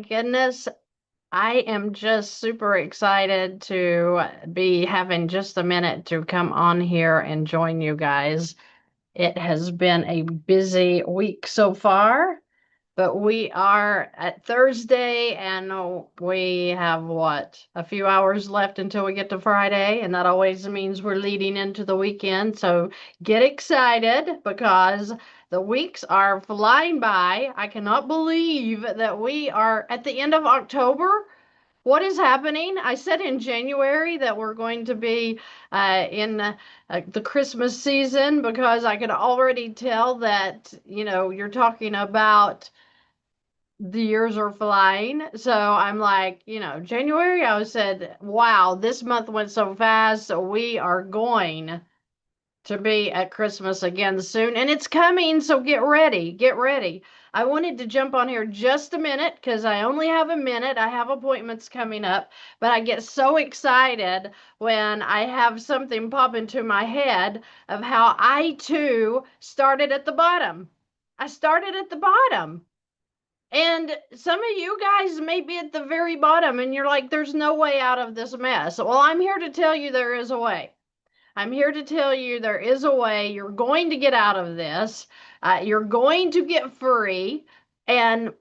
goodness. I am just super excited to be having just a minute to come on here and join you guys. It has been a busy week so far, but we are at Thursday and we have a few hours left until we get to Friday, and that always means we're leading into the weekend. So get excited because the weeks are flying by. I cannot believe that we are at the end of October. What is happening? I said in January that we're going to be in the Christmas season because I could already tell that, you're talking about the years are flying. So I'm like, January, I said, wow, this month went so fast. So we are going to be at Christmas again soon, and it's coming, so get ready. Get ready. I wanted to jump on here just a minute because I only have a minute. I have appointments coming up, but I get so excited when I have something pop into my head of how I too started at the bottom. I started at the bottom. And some of you guys may be at the very bottom and you're like, there's no way out of this mess. Well, I'm here to tell you there is a way. I'm here to tell you there is a way. You're going to get out of this. You're going to get free, and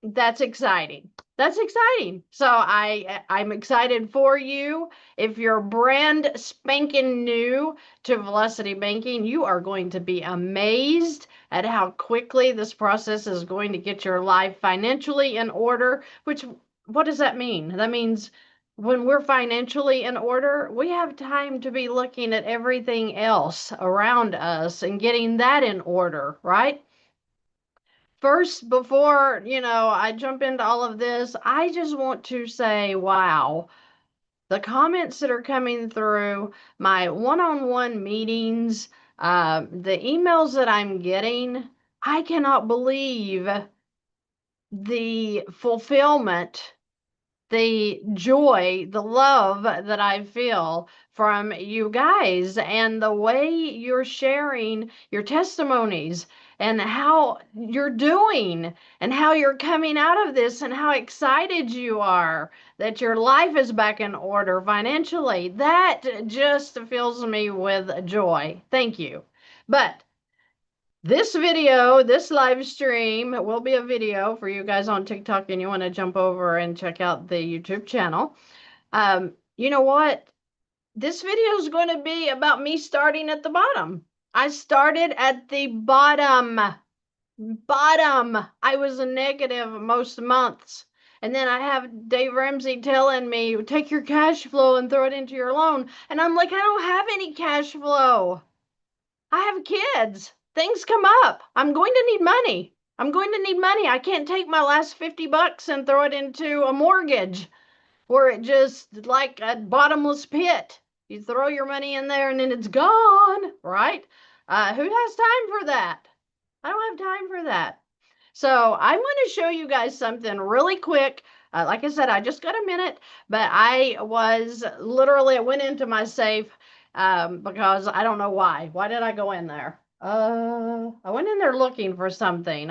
that's exciting. That's exciting. So I'm excited for you. If you're brand spanking new to Velocity Banking, you are going to be amazed at how quickly this process is going to get your life financially in order. Which, what does that mean? That means when we're financially in order, we have time to be looking at everything else around us and getting that in order, right? First, before, I jump into all of this, I just want to say, wow, the comments that are coming through my one-on-one meetings, the emails that I'm getting, I cannot believe the fulfillment, the joy, the love that I feel from you guys and the way you're sharing your testimonies and how you're doing and how you're coming out of this and how excited you are that your life is back in order financially. That just fills me with joy. Thank you. But this video, this live stream will be a video for you guys on TikTok and you want to jump over and check out the YouTube channel. You know what? This video is going to be about me starting at the bottom. I started at the bottom. Bottom. I was a negative most months. And then I have Dave Ramsey telling me, take your cash flow and throw it into your loan. And I'm like, I don't have any cash flow. I have kids. Things come up. I'm going to need money. I'm going to need money. I can't take my last 50 bucks and throw it into a mortgage where it just like a bottomless pit. You throw your money in there and then it's gone, right? Who has time for that? I don't have time for that. So I'm going to show you guys something really quick. Like I said, I just got a minute, but I went into my safe because I don't know why. Why did I go in there? I went in there looking for something.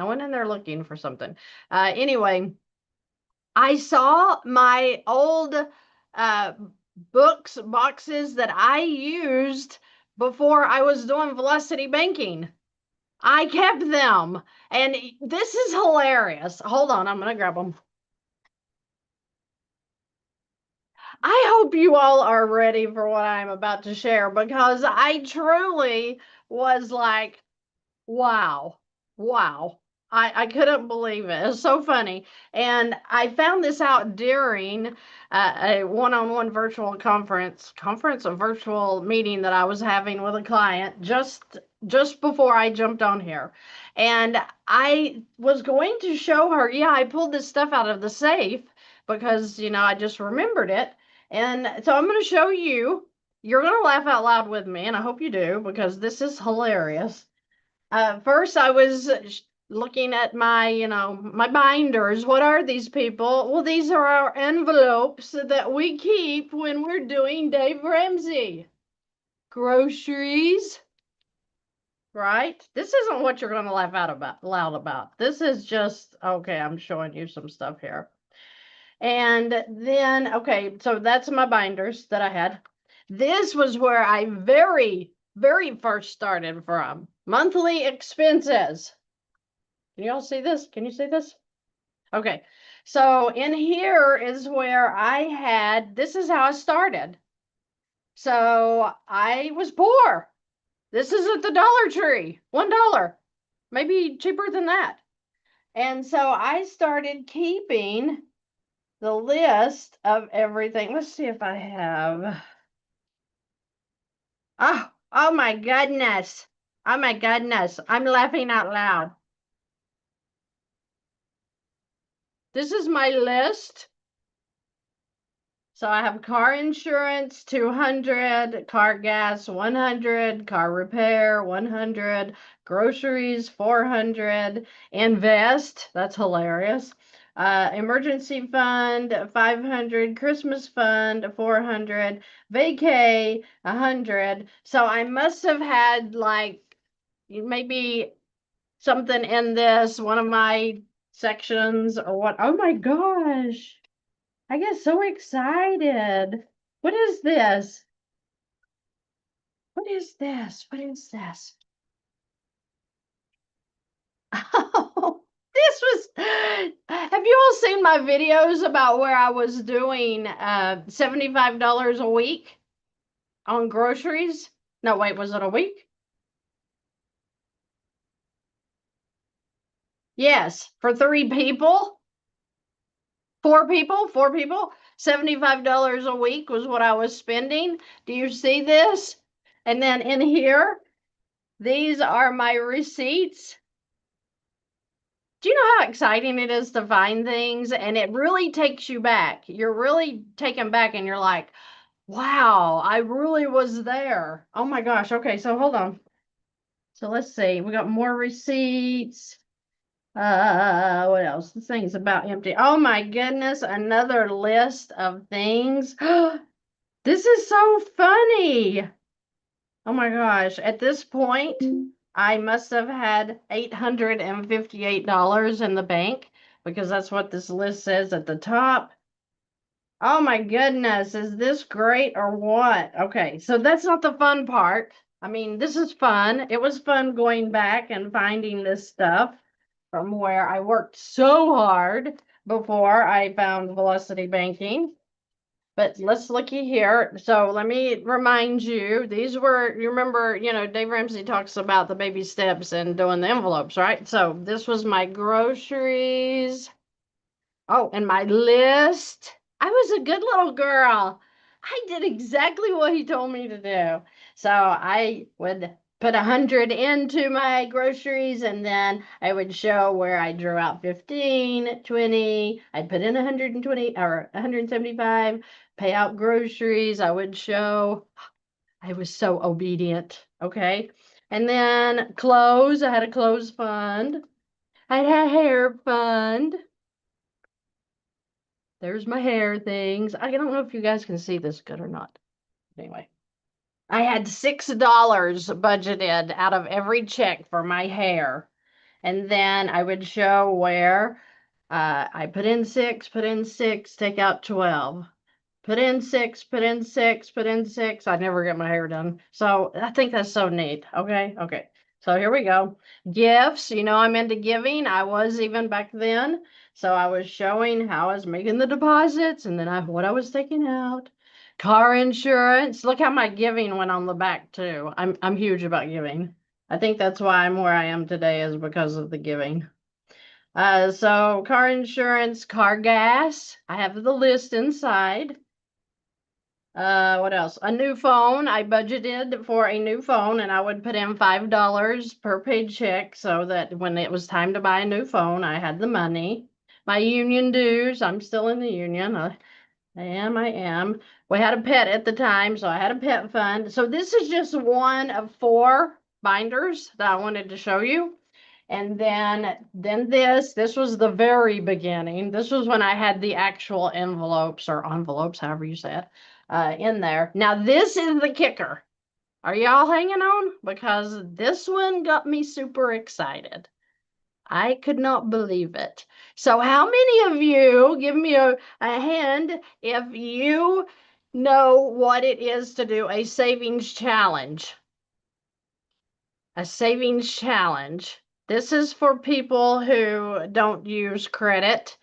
Anyway, I saw my old boxes that I used before I was doing Velocity Banking. I kept them, and this is hilarious. Hold on, I'm going to grab them. I hope you all are ready for what I'm about to share because I truly was like, wow, wow. I couldn't believe it. It's so funny. And I found this out during a one-on-one virtual a virtual meeting that I was having with a client just before I jumped on here. And I was going to show her, yeah, I pulled this stuff out of the safe because, I just remembered it. And so I'm going to show you. You're going to laugh out loud with me, and I hope you do because this is hilarious. First, I was looking at my binders. What are these, people? Well, these are our envelopes that we keep when we're doing Dave Ramsey. Groceries, right? This isn't what you're going to laugh out loud about. This is just, okay, I'm showing you some stuff here. And then, okay, so that's my binders that I had. This was where I very, very first started from. Monthly expenses. Can you all see this? Can you see this? Okay. So in here is where I had, this is how I started. So I was poor. This is at the Dollar Tree, $1, maybe cheaper than that. And so I started keeping the list of everything. Let's see if I have. Oh my goodness. Oh my goodness. I'm laughing out loud. This is my list. So I have car insurance, 200, car gas, 100, car repair, 100, groceries, 400, invest, that's hilarious. Emergency fund, 500, Christmas fund, 400, vacay, 100. So I must have had like maybe something in this, one of my sections or what. Oh my gosh. I get so excited. What is this? What is this? What is this? Oh, this was. Have you all seen my videos about where I was doing $75 a week on groceries? No, wait, was it a week? Yes, for 3 people, 4 people, 4 people. $75 a week was what I was spending. Do you see this? And then in here, these are my receipts. Do you know how exciting it is to find things? And it really takes you back. You're really taken back and you're like, wow, I really was there. Oh my gosh. Okay, so hold on. So let's see. We got more receipts. What else? This thing's about empty. Oh my goodness, another list of things. This is so funny. Oh my gosh. At this point, I must have had $858 in the bank because that's what this list says at the top. Oh my goodness. Is this great or what? Okay. So that's not the fun part. I mean, this is fun. It was fun going back and finding this stuff from where I worked so hard before I found Velocity Banking. But let's looky here. So let me remind you, these were, you remember, Dave Ramsey talks about the baby steps and doing the envelopes, right? So this was my groceries. Oh, and my list. I was a good little girl. I did exactly what he told me to do. So I would put 100 into my groceries and then I would show where I drew out 15, 20. I'd put in 120 or 175, pay out groceries. I would show I was so obedient. Okay. And then clothes. I had a clothes fund. I had a hair fund. There's my hair things. I don't know if you guys can see this good or not. Anyway, I had $6 budgeted out of every check for my hair. And then I would show where I put in six, take out 12. Put in six, put in six, put in six. I never get my hair done. So I think that's so neat. Okay. Okay. So here we go. Gifts. I'm into giving. I was even back then. So I was showing how I was making the deposits and then what I was taking out. Car insurance. Look how my giving went on the back too. I'm huge about giving. I think that's why I'm where I am today is because of the giving. So car insurance, car gas. I have the list inside. What else? A new phone. I budgeted for a new phone and I would put in $5 per paycheck so that when it was time to buy a new phone, I had the money. My union dues. I'm still in the union. I am. We had a pet at the time, so I had a pet fund. So this is just one of 4 binders that I wanted to show you. And then this was the very beginning. This was when I had the actual envelopes or envelopes, however you say it, in there. Now this is the kicker. Are y'all hanging on? Because this one got me super excited. I could not believe it. So how many of you, give me a hand if you know what it is to do a savings challenge? A savings challenge. This is for people who don't use credit.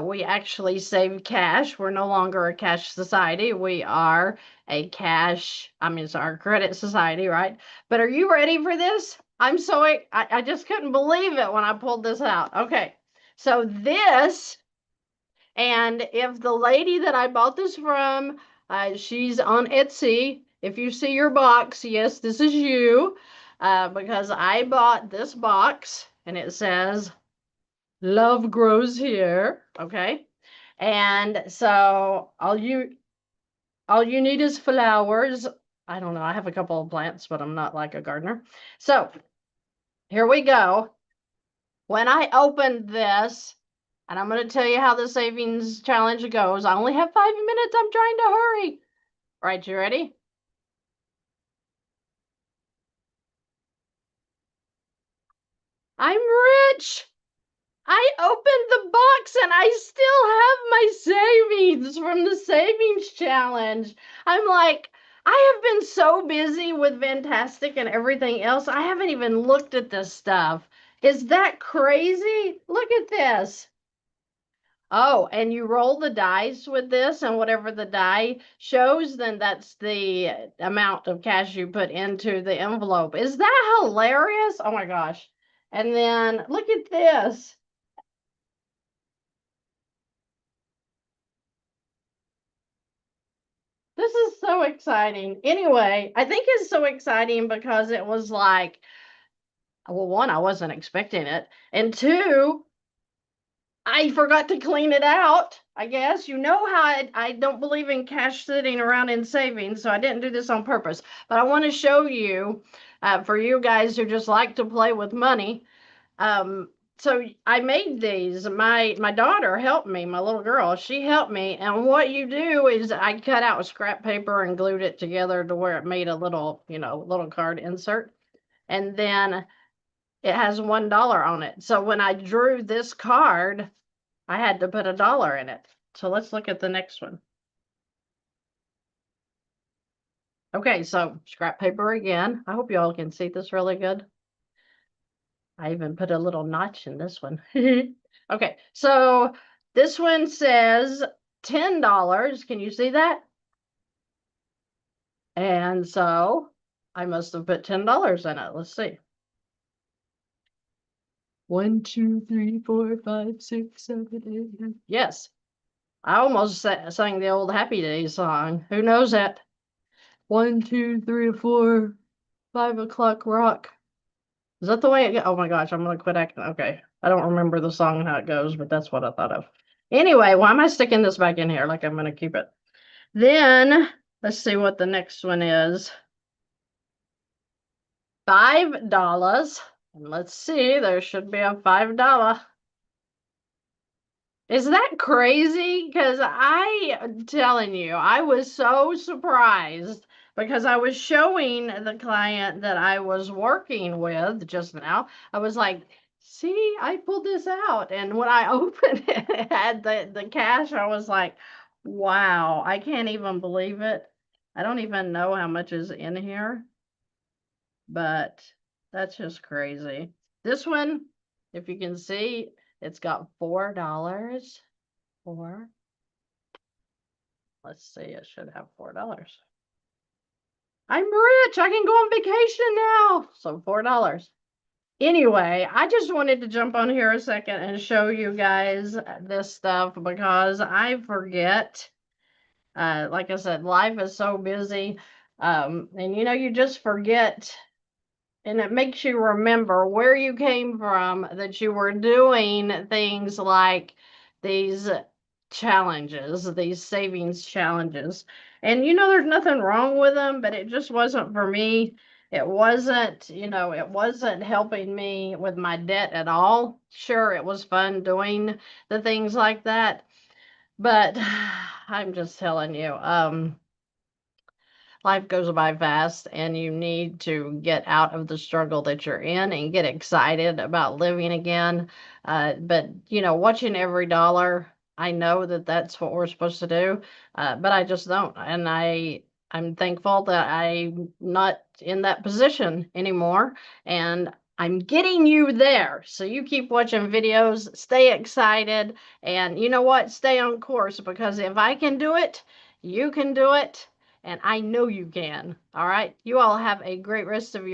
We actually save cash. We're no longer a cash society. We are a it's our credit society, right? But are you ready for this? I just couldn't believe it when I pulled this out. Okay. So this, and if the lady that I bought this from, she's on Etsy. If you see your box, yes, this is you, because I bought this box and it says "Love grows here." Okay, and so all you need is flowers. I don't know. I have a couple of plants, but I'm not like a gardener. So here we go. When I opened this, and I'm going to tell you how the savings challenge goes. I only have 5 minutes. I'm trying to hurry. All right, you ready? I'm rich. I opened the box and I still have my savings from the savings challenge. I'm like, I have been so busy with VANNtastic and everything else. I haven't even looked at this stuff. Is that crazy? Look at this. Oh, and you roll the dice with this, and whatever the die shows, then that's the amount of cash you put into the envelope. Is that hilarious? Oh my gosh. And then look at this. This is so exciting. Anyway, I think it's so exciting because it was like, well, one, I wasn't expecting it. And two, I forgot to clean it out, I guess. You know how I don't believe in cash sitting around in savings, so I didn't do this on purpose. But I want to show you, for you guys who just like to play with money. Um, so I made these. My daughter helped me, my little girl. She helped me. And what you do is I cut out scrap paper and glued it together to where it made a little, little card insert. And then it has $1 on it. So when I drew this card, I had to put $1 in it. So let's look at the next one. Okay, so scrap paper again. I hope y'all can see this really good. I even put a little notch in this one. Okay, so this one says $10. Can you see that? And so I must have put $10 in it. Let's see. 1, 2, 3, 4, 5, 6, 7, 8, 9. Yes, I almost sang the old Happy Days song. Who knows that? 1, 2, 3, 4, 5 o'clock rock. Is that the way it goes? Oh my gosh, I'm gonna quit acting. Okay, I don't remember the song and how it goes, but that's what I thought of. Anyway, why am I sticking this back in here like I'm gonna keep it? Then let's see what the next one is. $5. And let's see, there should be a $5. Is that crazy? Because I'm telling you, I was so surprised because I was showing the client that I was working with just now. I was like, see, I pulled this out. And when I opened it, it had the cash. I was like, wow, I can't even believe it. I don't even know how much is in here, but that's just crazy. This one, if you can see, it's got $4. Four. Let's see, it should have $4. I'm rich. I can go on vacation now. So $4. Anyway, I just wanted to jump on here a second and show you guys this stuff because I forget. Like I said, life is so busy. And you just forget, and it makes you remember where you came from, that you were doing things like these challenges, these savings challenges. And there's nothing wrong with them, but it just wasn't for me. It wasn't helping me with my debt at all. Sure, it was fun doing the things like that, but I'm just telling you, life goes by fast and you need to get out of the struggle that you're in and get excited about living again. But, watching every dollar, I know that that's what we're supposed to do, but I just don't. And I'm thankful that I'm not in that position anymore. And I'm getting you there. So you keep watching videos, stay excited, and you know what? Stay on course, because if I can do it, you can do it. And I know you can. All right. You all have a great rest of your